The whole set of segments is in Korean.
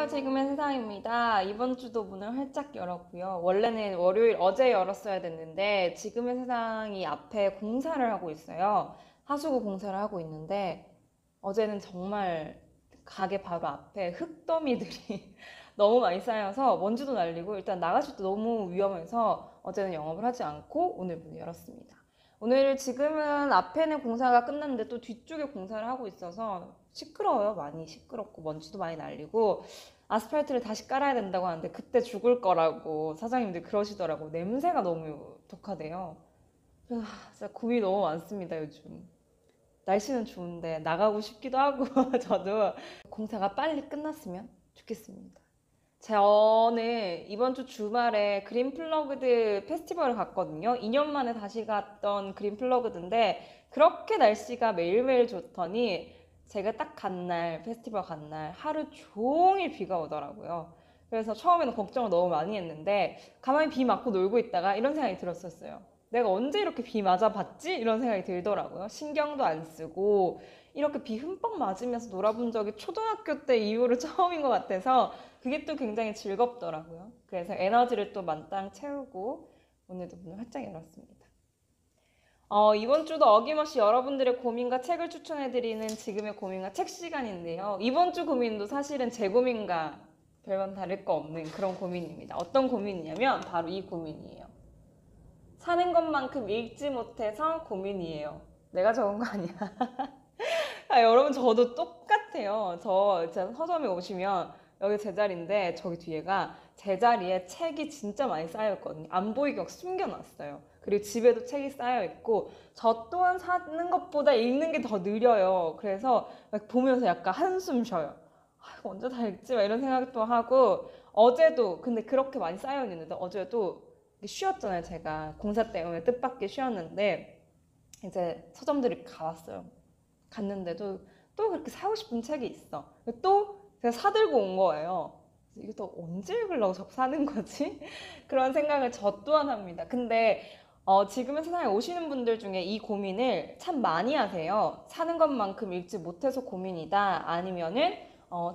안녕하세요. 지금의 세상입니다. 이번 주도 문을 활짝 열었고요. 원래는 월요일 어제 열었어야 됐는데 지금의 세상이 앞에 공사를 하고 있어요. 하수구 공사를 하고 있는데 어제는 정말 가게 바로 앞에 흙더미들이 너무 많이 쌓여서 먼지도 날리고 일단 나가실 때 너무 위험해서 어제는 영업을 하지 않고 오늘 문을 열었습니다. 오늘 지금은 앞에는 공사가 끝났는데 또 뒤쪽에 공사를 하고 있어서 시끄러워요. 많이 시끄럽고 먼지도 많이 날리고 아스팔트를 다시 깔아야 된다고 하는데 그때 죽을 거라고 사장님들 그러시더라고. 냄새가 너무 독하대요. 그래서 진짜 고민이 너무 많습니다, 요즘. 날씨는 좋은데 나가고 싶기도 하고 저도 공사가 빨리 끝났으면 좋겠습니다. 저는 이번 주 주말에 그린플러그드 페스티벌을 갔거든요. 2년 만에 다시 갔던 그린플러그드인데 그렇게 날씨가 매일매일 좋더니 제가 딱 간 날, 페스티벌 간 날 하루 종일 비가 오더라고요. 그래서 처음에는 걱정을 너무 많이 했는데 가만히 비 맞고 놀고 있다가 이런 생각이 들었었어요. 내가 언제 이렇게 비 맞아봤지? 이런 생각이 들더라고요. 신경도 안 쓰고 이렇게 비 흠뻑 맞으면서 놀아본 적이 초등학교 때 이후로 처음인 것 같아서 그게 또 굉장히 즐겁더라고요. 그래서 에너지를 또 만땅 채우고 오늘도 문을 활짝 열었습니다. 이번 주도 어김없이 여러분들의 고민과 책을 추천해드리는 지금의 고민과 책 시간인데요. 이번 주 고민도 사실은 제 고민과 별반 다를 거 없는 그런 고민입니다. 어떤 고민이냐면 바로 이 고민이에요. 사는 것만큼 읽지 못해서 고민이에요. 내가 적은 거 아니야. 여러분 저도 똑같아요. 저 진짜 서점에 오시면 여기 제 자리인데 저기 뒤에가 제 자리에 책이 진짜 많이 쌓여있거든요. 안 보이게 막 숨겨놨어요. 그리고 집에도 책이 쌓여있고 저 또한 사는 것보다 읽는 게 더 느려요. 그래서 막 보면서 약간 한숨 쉬어요. 이거 언제 다 읽지? 막 이런 생각도 하고 어제도 근데 그렇게 많이 쌓여있는데 어제도 쉬었잖아요. 제가 공사 때문에 뜻밖의 쉬었는데 이제 서점들이 가봤어요. 갔는데도 또 그렇게 사고 싶은 책이 있어. 또 제가 사들고 온 거예요. 이게 또 언제 읽으려고 자꾸 사는 거지? 그런 생각을 저 또한 합니다. 근데 지금의 세상에 오시는 분들 중에 이 고민을 참 많이 하세요. 사는 것만큼 읽지 못해서 고민이다. 아니면은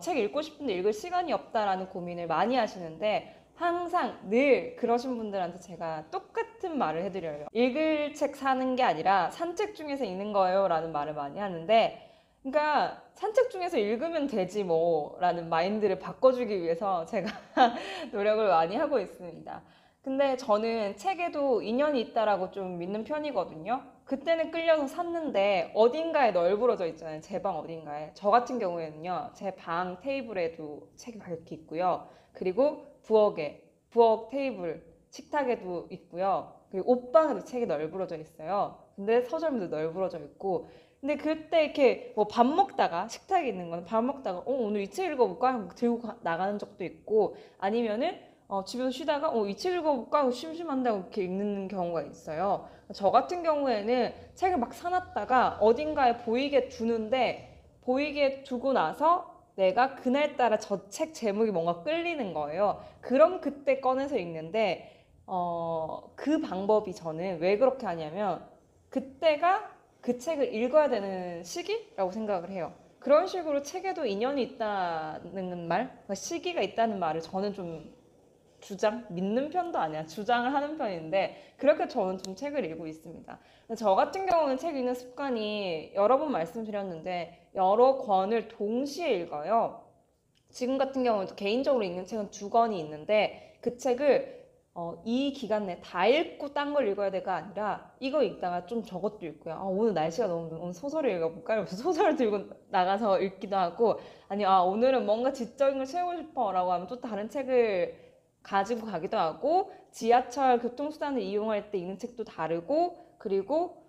책 읽고 싶은데 읽을 시간이 없다라는 고민을 많이 하시는데 항상 늘 그러신 분들한테 제가 똑같은 말을 해드려요. 읽을 책 사는 게 아니라 산책 중에서 읽는 거예요 라는 말을 많이 하는데 그러니까 산책 중에서 읽으면 되지 뭐 라는 마인드를 바꿔주기 위해서 제가 노력을 많이 하고 있습니다. 근데 저는 책에도 인연이 있다라고 좀 믿는 편이거든요. 그때는 끌려서 샀는데 어딘가에 널브러져 있잖아요. 제 방 어딘가에. 저 같은 경우에는요. 제 방 테이블에도 책이 밝게 있고요. 그리고 부엌 테이블, 식탁에도 있고요. 그리고 옷방에도 책이 널브러져 있어요. 근데 서점에도 널브러져 있고. 근데 그때 이렇게 뭐 밥 먹다가 식탁에 있는 거는 밥 먹다가 오늘 이 책 읽어볼까 하고 들고 나가는 적도 있고 아니면은 집에서 쉬다가 이 책 읽어볼까 하고 심심한데 이렇게 읽는 경우가 있어요. 저 같은 경우에는 책을 막 사놨다가 어딘가에 보이게 두는데 보이게 두고 나서 내가 그날따라 저 책 제목이 뭔가 끌리는 거예요. 그럼 그때 꺼내서 읽는데 그 방법이 저는 왜 그렇게 하냐면 그때가 그 책을 읽어야 되는 시기라고 생각을 해요. 그런 식으로 책에도 인연이 있다는 말, 그러니까 시기가 있다는 말을 저는 좀 믿는 편도 아니야. 주장을 하는 편인데, 그렇게 저는 좀 책을 읽고 있습니다. 저 같은 경우는 책 읽는 습관이 여러 번 말씀드렸는데, 여러 권을 동시에 읽어요. 지금 같은 경우는 개인적으로 읽는 책은 2권이 있는데, 그 책을 이 기간 내에 다 읽고 딴 걸 읽어야 돼가 아니라 이거 읽다가 좀 저것도 읽고요. 오늘 날씨가 너무 오늘 소설을 읽어볼까? 이러면서 소설을 들고 나가서 읽기도 하고 아니 오늘은 뭔가 지적인 걸 채우고 싶어 라고 하면 또 다른 책을 가지고 가기도 하고 지하철 교통수단을 이용할 때 읽는 책도 다르고 그리고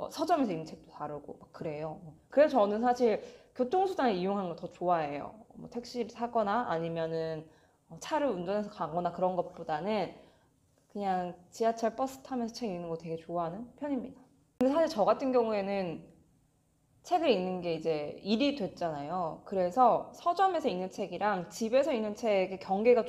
서점에서 읽는 책도 다르고 막 그래요. 그래서 저는 사실 교통수단을 이용하는 걸 더 좋아해요. 뭐 택시를 타거나 아니면은 차를 운전해서 가거나 그런 것보다는 그냥 지하철 버스 타면서 책 읽는 거 되게 좋아하는 편입니다. 근데 사실 저 같은 경우에는 책을 읽는 게 이제 일이 됐잖아요. 그래서 서점에서 읽는 책이랑 집에서 읽는 책의 경계를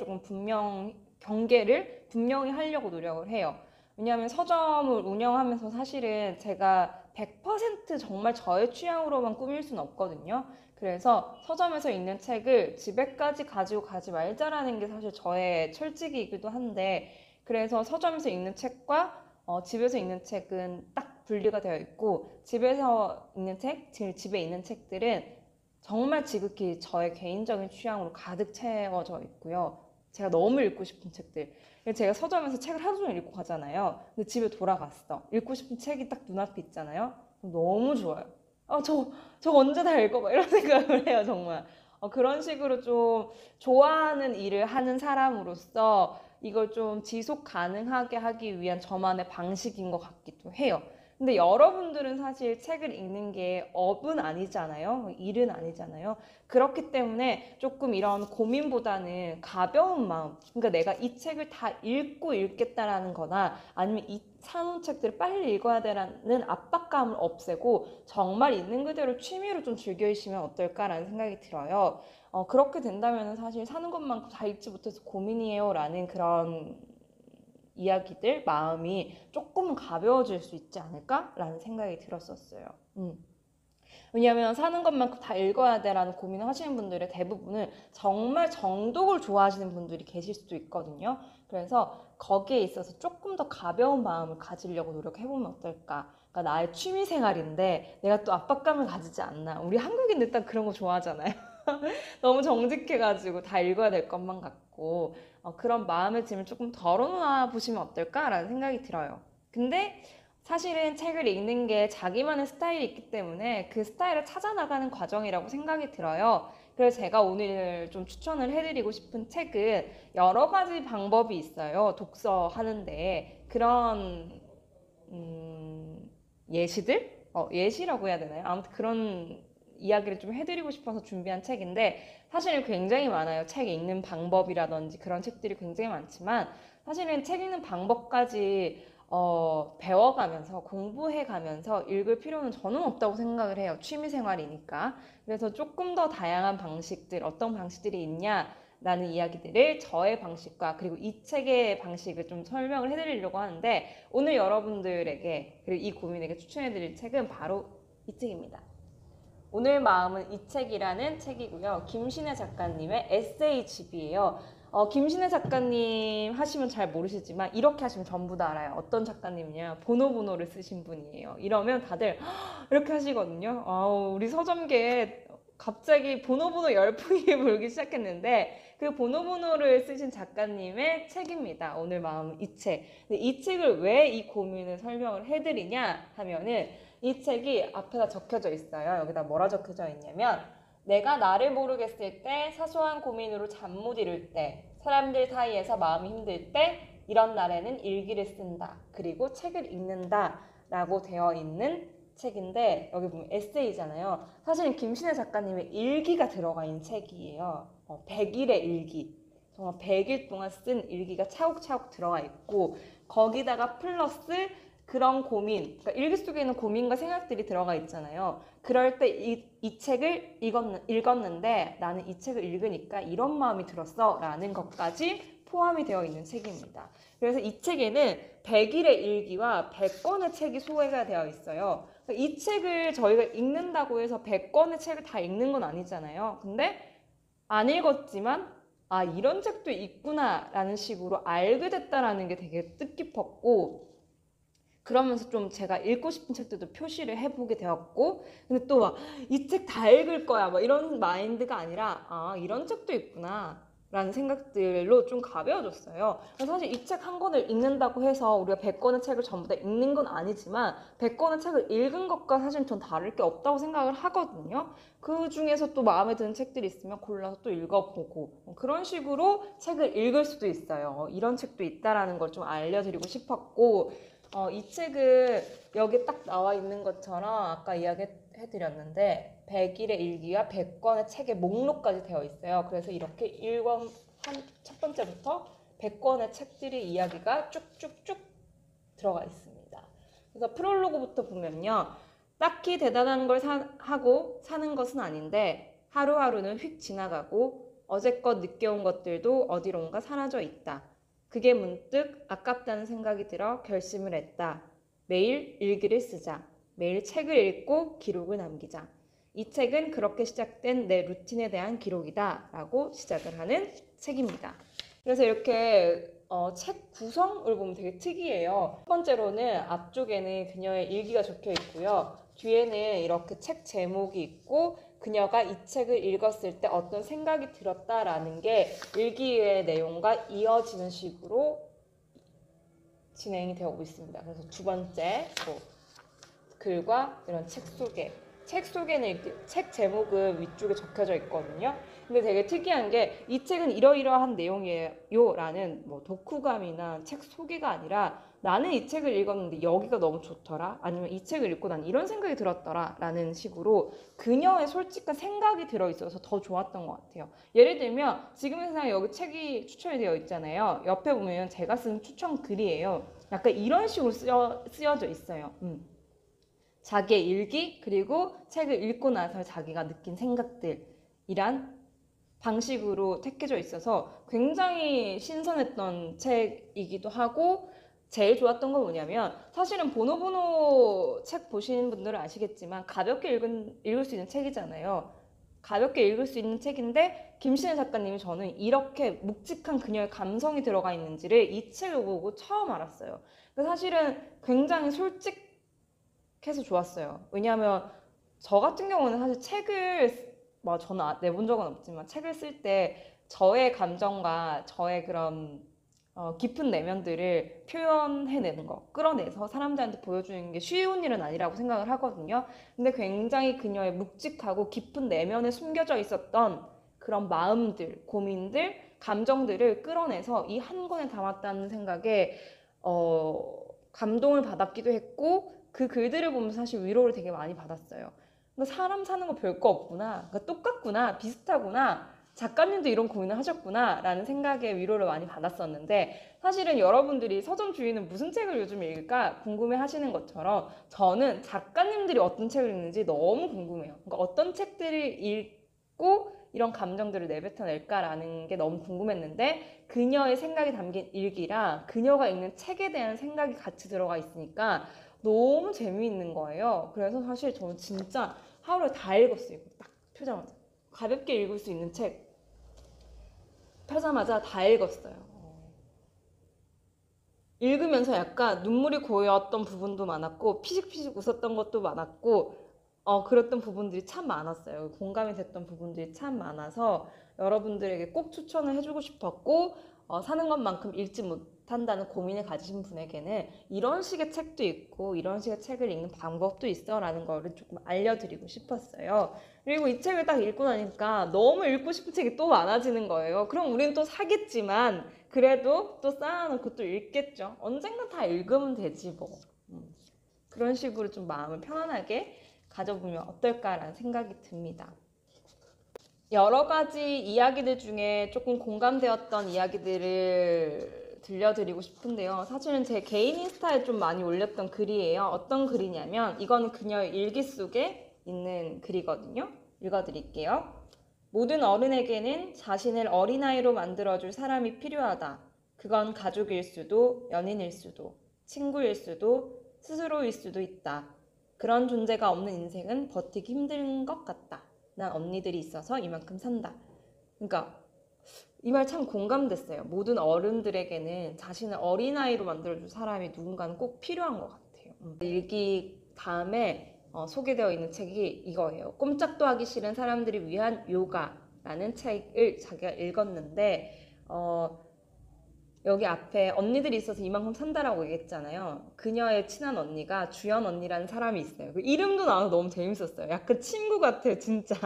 분명히 하려고 노력을 해요. 왜냐하면 서점을 운영하면서 사실은 제가 100% 정말 저의 취향으로만 꾸밀 수는 없거든요. 그래서 서점에서 읽는 책을 집에까지 가지고 가지 말자라는 게 사실 저의 철칙이기도 한데, 그래서 서점에서 읽는 책과 집에서 읽는 책은 딱 분리가 되어 있고, 집에서 읽는 책, 집에 있는 책들은 정말 지극히 저의 개인적인 취향으로 가득 채워져 있고요. 제가 너무 읽고 싶은 책들. 제가 서점에서 책을 하루 종일 읽고 가잖아요. 근데 집에 돌아갔어. 읽고 싶은 책이 딱 눈앞에 있잖아요. 너무 좋아요. 저 언제 다 읽어? 막 이런 생각을 해요, 정말. 그런 식으로 좀 좋아하는 일을 하는 사람으로서 이걸 좀 지속 가능하게 하기 위한 저만의 방식인 것 같기도 해요. 근데 여러분들은 사실 책을 읽는 게 업은 아니잖아요. 일은 아니잖아요. 그렇기 때문에 조금 이런 고민보다는 가벼운 마음, 그러니까 내가 이 책을 다 읽고 읽겠다라는 거나 아니면 이 사놓은 책들을 빨리 읽어야 되라는 압박감을 없애고 정말 있는 그대로 취미로 좀 즐기시면 어떨까라는 생각이 들어요. 그렇게 된다면 사실 사는 것만큼 다 읽지 못해서 고민이에요 라는 그런 이야기들, 마음이 조금 가벼워질 수 있지 않을까라는 생각이 들었었어요. 왜냐하면 사는 것만큼 다 읽어야 돼라는 고민을 하시는 분들의 대부분은 정말 정독을 좋아하시는 분들이 계실 수도 있거든요. 그래서 거기에 있어서 조금 더 가벼운 마음을 가지려고 노력해보면 어떨까. 그러니까 나의 취미 생활인데 내가 또 압박감을 가지지 않나. 우리 한국인 일단 그런 거 좋아하잖아요. 너무 정직해가지고 다 읽어야 될 것만 같고 그런 마음의 짐을 조금 덜어놔 보시면 어떨까라는 생각이 들어요. 근데 사실은 책을 읽는 게 자기만의 스타일이 있기 때문에 그 스타일을 찾아나가는 과정이라고 생각이 들어요. 그래서 제가 오늘 좀 추천을 해드리고 싶은 책은 여러 가지 방법이 있어요. 독서하는데 그런 예시들? 예시라고 해야 되나요? 아무튼 그런 이야기를 좀 해드리고 싶어서 준비한 책인데 사실은 굉장히 많아요. 책 읽는 방법이라든지 그런 책들이 굉장히 많지만 사실은 책 읽는 방법까지 배워가면서 공부해가면서 읽을 필요는 저는 없다고 생각을 해요. 취미생활이니까. 그래서 조금 더 다양한 방식들, 어떤 방식들이 있냐라는 이야기들을 저의 방식과 그리고 이 책의 방식을 좀 설명을 해드리려고 하는데 오늘 여러분들에게 그리고 이 고민에게 추천해드릴 책은 바로 이 책입니다. 오늘 마음은 이 책이라는 책이고요. 김신혜 작가님의 에세이집이에요. 김신혜 작가님 하시면 잘 모르시지만 이렇게 하시면 전부 다 알아요. 어떤 작가님이냐? 보노보노를 쓰신 분이에요. 이러면 다들 이렇게 하시거든요. 우리 서점계에 갑자기 보노보노 열풍이 불기 시작했는데 그 보노보노를 쓰신 작가님의 책입니다. 오늘 마음은 이 책. 근데 이 책을 왜 이 고민을 설명을 해드리냐 하면은 이 책이 앞에다 적혀져 있어요. 여기다 뭐라 적혀져 있냐면 내가 나를 모르겠을 때, 사소한 고민으로 잠 못 이룰 때, 사람들 사이에서 마음이 힘들 때 이런 날에는 일기를 쓴다. 그리고 책을 읽는다 라고 되어 있는 책인데 여기 보면 에세이잖아요. 사실은 김신혜 작가님의 일기가 들어가 있는 책이에요. 100일의 일기. 정말 100일 동안 쓴 일기가 차곡차곡 들어가 있고 거기다가 플러스 그런 고민, 그러니까 일기 속에 있는 고민과 생각들이 들어가 있잖아요. 그럴 때 이 책을 읽었는데 나는 이 책을 읽으니까 이런 마음이 들었어 라는 것까지 포함이 되어 있는 책입니다. 그래서 이 책에는 100일의 일기와 100권의 책이 소개가 되어 있어요. 이 책을 저희가 읽는다고 해서 100권의 책을 다 읽는 건 아니잖아요. 근데 안 읽었지만 이런 책도 있구나 라는 식으로 알게 됐다라는 게 되게 뜻깊었고 그러면서 좀 제가 읽고 싶은 책들도 표시를 해보게 되었고 근데 또 막 이 책 다 읽을 거야 막 이런 마인드가 아니라 이런 책도 있구나 라는 생각들로 좀 가벼워졌어요. 사실 이 책 한 권을 읽는다고 해서 우리가 100권의 책을 전부 다 읽는 건 아니지만 100권의 책을 읽은 것과 사실 전 다를 게 없다고 생각을 하거든요. 그 중에서 또 마음에 드는 책들이 있으면 골라서 또 읽어보고 그런 식으로 책을 읽을 수도 있어요. 이런 책도 있다라는 걸 좀 알려드리고 싶었고 이 책은 여기 딱 나와 있는 것처럼 아까 이야기해드렸는데 100일의 일기와 100권의 책의 목록까지 되어 있어요. 그래서 이렇게 1권 첫 번째부터 100권의 책들의 이야기가 쭉쭉쭉 들어가 있습니다. 그래서 프롤로그부터 보면요. 딱히 대단한 걸 하고 사는 것은 아닌데 하루하루는 휙 지나가고 어제껏 느껴온 것들도 어디론가 사라져 있다. 그게 문득 아깝다는 생각이 들어 결심을 했다. 매일 일기를 쓰자. 매일 책을 읽고 기록을 남기자. 이 책은 그렇게 시작된 내 루틴에 대한 기록이다 라고 시작을 하는 책입니다. 그래서 이렇게 책 구성을 보면 되게 특이해요. 첫 번째로는 앞쪽에는 그녀의 일기가 적혀 있고요. 뒤에는 이렇게 책 제목이 있고 그녀가 이 책을 읽었을 때 어떤 생각이 들었다라는 게 일기의 내용과 이어지는 식으로 진행이 되고 있습니다. 그래서 두 번째 글과 이런 책 소개. 책 소개는 이렇게 책 제목은 위쪽에 적혀져 있거든요. 근데 되게 특이한 게 이 책은 이러이러한 내용이에요 라는 뭐 독후감이나 책 소개가 아니라 나는 이 책을 읽었는데 여기가 너무 좋더라, 아니면 이 책을 읽고 난 이런 생각이 들었더라 라는 식으로 그녀의 솔직한 생각이 들어있어서 더 좋았던 것 같아요. 예를 들면 지금의 세상에 여기 책이 추천이 되어 있잖아요. 옆에 보면 제가 쓴 추천 글이에요. 약간 이런 식으로 쓰여져 있어요. 자기의 일기, 그리고 책을 읽고 나서 자기가 느낀 생각들이란 방식으로 택해져 있어서 굉장히 신선했던 책이기도 하고, 제일 좋았던 건 뭐냐면 사실은 보노보노 책 보시는 분들은 아시겠지만 가볍게 읽을 수 있는 책이잖아요. 가볍게 읽을 수 있는 책인데 김신혜 작가님이 저는 이렇게 묵직한 그녀의 감성이 들어가 있는지를 이 책을 보고 처음 알았어요. 사실은 굉장히 솔직해서 좋았어요. 왜냐하면 저 같은 경우는 사실 책을 저는 내본 적은 없지만 책을 쓸 때 저의 감정과 저의 그런 깊은 내면들을 표현해내는 거, 끌어내서 사람들한테 보여주는 게 쉬운 일은 아니라고 생각을 하거든요. 근데 굉장히 그녀의 묵직하고 깊은 내면에 숨겨져 있었던 그런 마음들, 고민들, 감정들을 끌어내서 이 한 권에 담았다는 생각에 감동을 받았기도 했고, 그 글들을 보면서 사실 위로를 되게 많이 받았어요. 사람 사는 거 별거 없구나, 그러니까 똑같구나, 비슷하구나, 작가님도 이런 고민을 하셨구나 라는 생각에 위로를 많이 받았었는데, 사실은 여러분들이 서점 주인은 무슨 책을 요즘 읽을까 궁금해 하시는 것처럼 저는 작가님들이 어떤 책을 읽는지 너무 궁금해요. 그러니까 어떤 책들을 읽고 이런 감정들을 내뱉어낼까라는 게 너무 궁금했는데, 그녀의 생각이 담긴 일기랑 그녀가 읽는 책에 대한 생각이 같이 들어가 있으니까 너무 재미있는 거예요. 그래서 사실 저는 진짜 하루에 다 읽었어요. 이거 딱 펴자마자 가볍게 읽을 수 있는 책 펴자마자 다 읽었어요. 읽으면서 약간 눈물이 고였던 부분도 많았고 피식피식 웃었던 것도 많았고 그랬던 부분들이 참 많았어요. 공감이 됐던 부분들이 참 많아서 여러분들에게 꼭 추천을 해주고 싶었고, 사는 것만큼 읽지 못한다는 고민을 가지신 분에게는 이런 식의 책도 있고 이런 식의 책을 읽는 방법도 있어 라는 거를 조금 알려드리고 싶었어요. 그리고 이 책을 딱 읽고 나니까 너무 읽고 싶은 책이 또 많아지는 거예요. 그럼 우리는 또 사겠지만 그래도 또 쌓아놓고 또 읽겠죠. 언젠가 다 읽으면 되지 뭐. 그런 식으로 좀 마음을 편안하게 가져보면 어떨까라는 생각이 듭니다. 여러 가지 이야기들 중에 조금 공감되었던 이야기들을 들려드리고 싶은데요. 사실은 제 개인 인스타에 좀 많이 올렸던 글이에요. 어떤 글이냐면 이건 그녀의 일기 속에 있는 글이거든요. 읽어드릴게요. 모든 어른에게는 자신을 어린아이로 만들어줄 사람이 필요하다. 그건 가족일 수도, 연인일 수도, 친구일 수도, 스스로일 수도 있다. 그런 존재가 없는 인생은 버티기 힘든 것 같다. 난 언니들이 있어서 이만큼 산다. 그러니까 이 말 참 공감됐어요. 모든 어른들에게는 자신을 어린아이로 만들어줄 사람이 누군가는 꼭 필요한 것 같아요. 일기 다음에 소개되어 있는 책이 이거예요. 꼼짝도 하기 싫은 사람들이 위한 요가라는 책을 자기가 읽었는데 여기 앞에 언니들이 있어서 이만큼 산다라고 얘기했잖아요. 그녀의 친한 언니가 주연 언니라는 사람이 있어요. 그 이름도 나와서 너무 재밌었어요. 약간 친구 같아요, 진짜.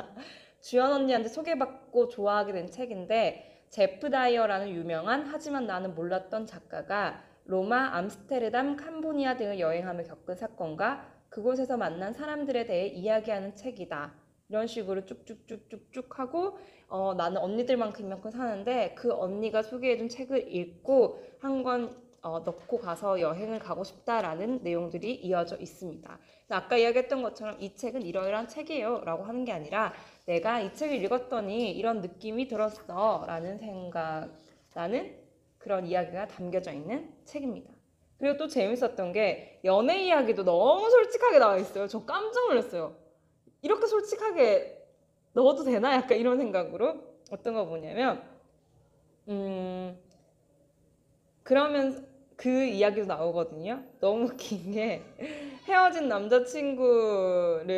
주연 언니한테 소개받고 좋아하게 된 책인데, 제프 다이어라는 유명한 하지만 나는 몰랐던 작가가 로마, 암스테르담, 캄보디아 등을 여행하며 겪은 사건과 그곳에서 만난 사람들에 대해 이야기하는 책이다. 이런 식으로 쭉쭉쭉쭉쭉 하고 나는 언니들만큼 이만큼 사는데 그 언니가 소개해준 책을 읽고 한 권 넣고 가서 여행을 가고 싶다라는 내용들이 이어져 있습니다. 아까 이야기했던 것처럼 이 책은 이러이러한 책이에요 라고 하는 게 아니라 내가 이 책을 읽었더니 이런 느낌이 들었어 라는 그런 이야기가 담겨져 있는 책입니다. 그리고 또 재밌었던 게 연애 이야기도 너무 솔직하게 나와 있어요. 저 깜짝 놀랐어요. 이렇게 솔직하게 넣어도 되나? 약간 이런 생각으로 어떤 거 보냐면 음 그러면 그 이야기도 나오거든요. 너무 웃긴 게 헤어진 남자친구를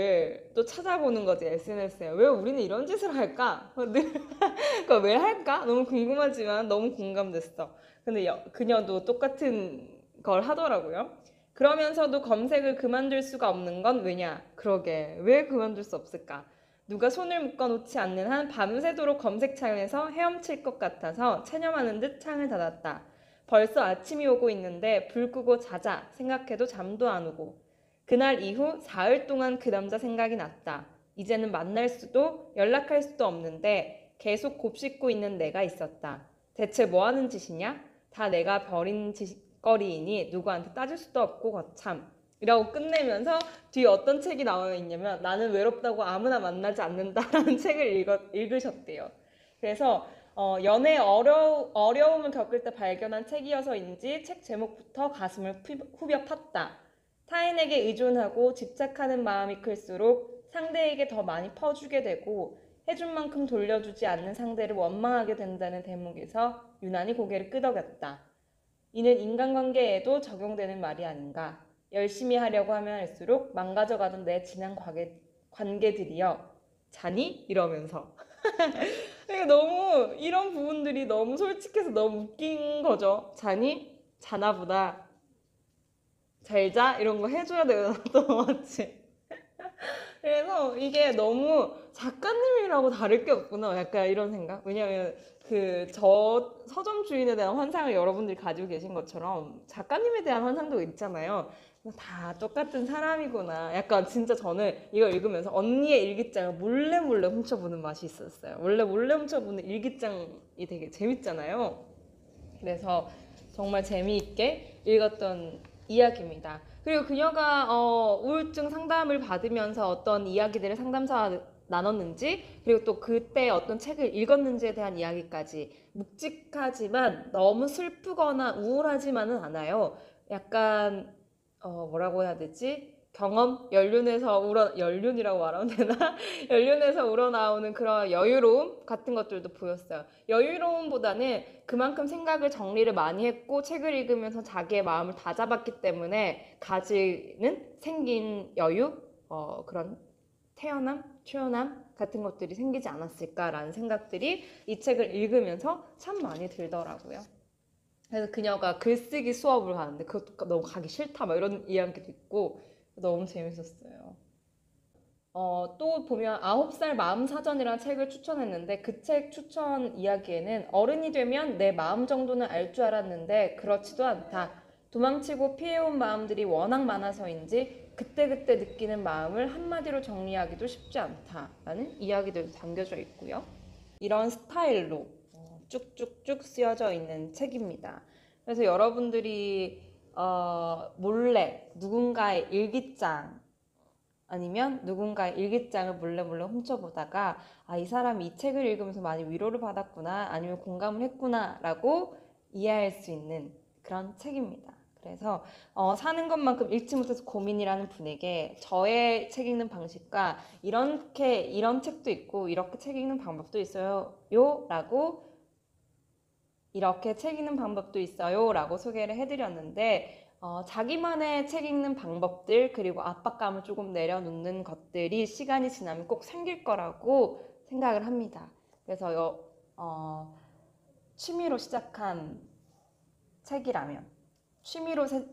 또 찾아보는 거지 SNS에. 왜 우리는 이런 짓을 할까? 그러니까 왜 할까? 너무 궁금하지만 너무 공감됐어. 근데 그녀도 똑같은 걸 하더라고요. 그러면서도 검색을 그만둘 수가 없는 건 왜냐? 그러게 왜 그만둘 수 없을까? 누가 손을 묶어놓지 않는 한 밤새도록 검색창에서 헤엄칠 것 같아서 체념하는 듯 창을 닫았다. 벌써 아침이 오고 있는데 불 끄고 자자 생각해도 잠도 안 오고. 그날 이후 사흘 동안 그 남자 생각이 났다. 이제는 만날 수도 연락할 수도 없는데 계속 곱씹고 있는 내가 있었다. 대체 뭐 하는 짓이냐? 다 내가 버린 짓거리이니 누구한테 따질 수도 없고 거참. 이라고 끝내면서 뒤에 어떤 책이 나와 있냐면 나는 외롭다고 아무나 만나지 않는다라는 책을 읽으셨대요. 그래서 연애 어려움을 겪을 때 발견한 책이어서인지 책 제목부터 가슴을 후벼 팠다. 타인에게 의존하고 집착하는 마음이 클수록 상대에게 더 많이 퍼주게 되고 해준 만큼 돌려주지 않는 상대를 원망하게 된다는 대목에서 유난히 고개를 끄덕였다. 이는 인간관계에도 적용되는 말이 아닌가. 열심히 하려고 하면 할수록 망가져가던 내 지난 관계들이여. 자니? 이러면서. 너무 이런 부분들이 너무 솔직해서 너무 웃긴 거죠. 자니? 자나보다. 잘자? 이런 거 해줘야 되나 또 맞지? 그래서 이게 너무 작가님이라고 다를 게 없구나. 약간 이런 생각. 왜냐면 그 저 서점 주인에 대한 환상을 여러분들이 가지고 계신 것처럼 작가님에 대한 환상도 있잖아요. 다 똑같은 사람이구나. 약간 진짜 저는 이걸 읽으면서 언니의 일기장을 몰래 몰래 훔쳐보는 맛이 있었어요. 원래 몰래 훔쳐보는 일기장이 되게 재밌잖아요. 그래서 정말 재미있게 읽었던 이야기입니다. 그리고 그녀가 우울증 상담을 받으면서 어떤 이야기들을 상담사와 나눴는지, 그리고 또 그때 어떤 책을 읽었는지에 대한 이야기까지 묵직하지만 너무 슬프거나 우울하지만은 않아요. 약간 뭐라고 해야 되지? 경험? 연륜이라고 말하면 되나? 연륜에서 우러나오는 그런 여유로움 같은 것들도 보였어요. 여유로움보다는 그만큼 생각을 정리를 많이 했고 책을 읽으면서 자기의 마음을 다잡았기 때문에 생긴 여유? 그런 태어남? 초연함? 같은 것들이 생기지 않았을까라는 생각들이 이 책을 읽으면서 참 많이 들더라고요. 그래서 그녀가 글쓰기 수업을 가는데 그것도 너무 가기 싫다 막 이런 이야기도 있고 너무 재밌었어요. 또 보면 9살 마음사전이라는 책을 추천했는데 그 책 추천 이야기에는 어른이 되면 내 마음 정도는 알 줄 알았는데 그렇지도 않다. 도망치고 피해온 마음들이 워낙 많아서인지 그때그때 느끼는 마음을 한마디로 정리하기도 쉽지 않다라는 이야기들도 담겨져 있고요. 이런 스타일로 쭉쭉쭉 쓰여져 있는 책입니다. 그래서 여러분들이 몰래 누군가의 일기장 아니면 누군가의 일기장을 몰래 몰래 훔쳐보다가 이 사람이 이 책을 읽으면서 많이 위로를 받았구나 아니면 공감을 했구나 라고 이해할 수 있는 그런 책입니다. 그래서 사는 것만큼 읽지 못해서 고민이라는 분에게 저의 책 읽는 방식과 이런 책도 있고 이렇게 책 읽는 방법도 있어요 라고 이렇게 책 읽는 방법도 있어요 라고 소개를 해드렸는데 자기만의 책 읽는 방법들 그리고 압박감을 조금 내려놓는 것들이 시간이 지나면 꼭 생길 거라고 생각을 합니다. 그래서 취미로 시작한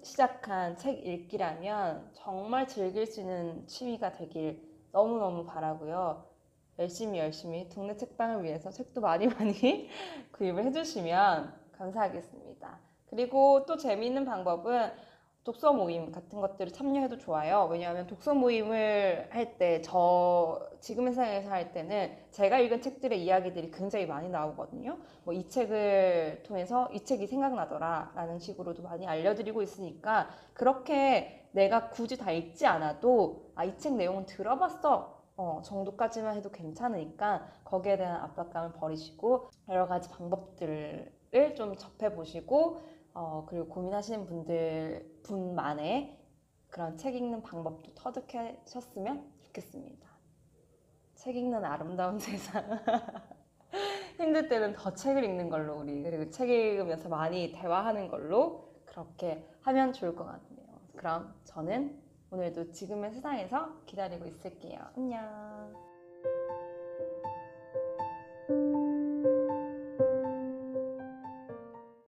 시작한 책 읽기라면 정말 즐길 수 있는 취미가 되길 너무너무 바라고요. 열심히 동네 책방을 위해서 책도 많이 구입을 해주시면 감사하겠습니다. 그리고 또 재미있는 방법은 독서 모임 같은 것들을 참여해도 좋아요. 왜냐하면 독서 모임을 할 때 지금의 세상에서 할 때는 제가 읽은 책들의 이야기들이 굉장히 많이 나오거든요. 뭐 이 책을 통해서 이 책이 생각나더라 라는 식으로도 많이 알려드리고 있으니까 그렇게 내가 굳이 다 읽지 않아도 이 책 내용은 들어봤어 정도까지만 해도 괜찮으니까 거기에 대한 압박감을 버리시고 여러 가지 방법들을 좀 접해보시고 그리고 고민하시는 분만의 그런 책 읽는 방법도 터득하셨으면 좋겠습니다. 책 읽는 아름다운 세상. 힘들 때는 더 책을 읽는 걸로 그리고 책 읽으면서 많이 대화하는 걸로 그렇게 하면 좋을 것 같네요. 그럼 저는 오늘도 지금의 세상에서 기다리고 있을게요. 안녕.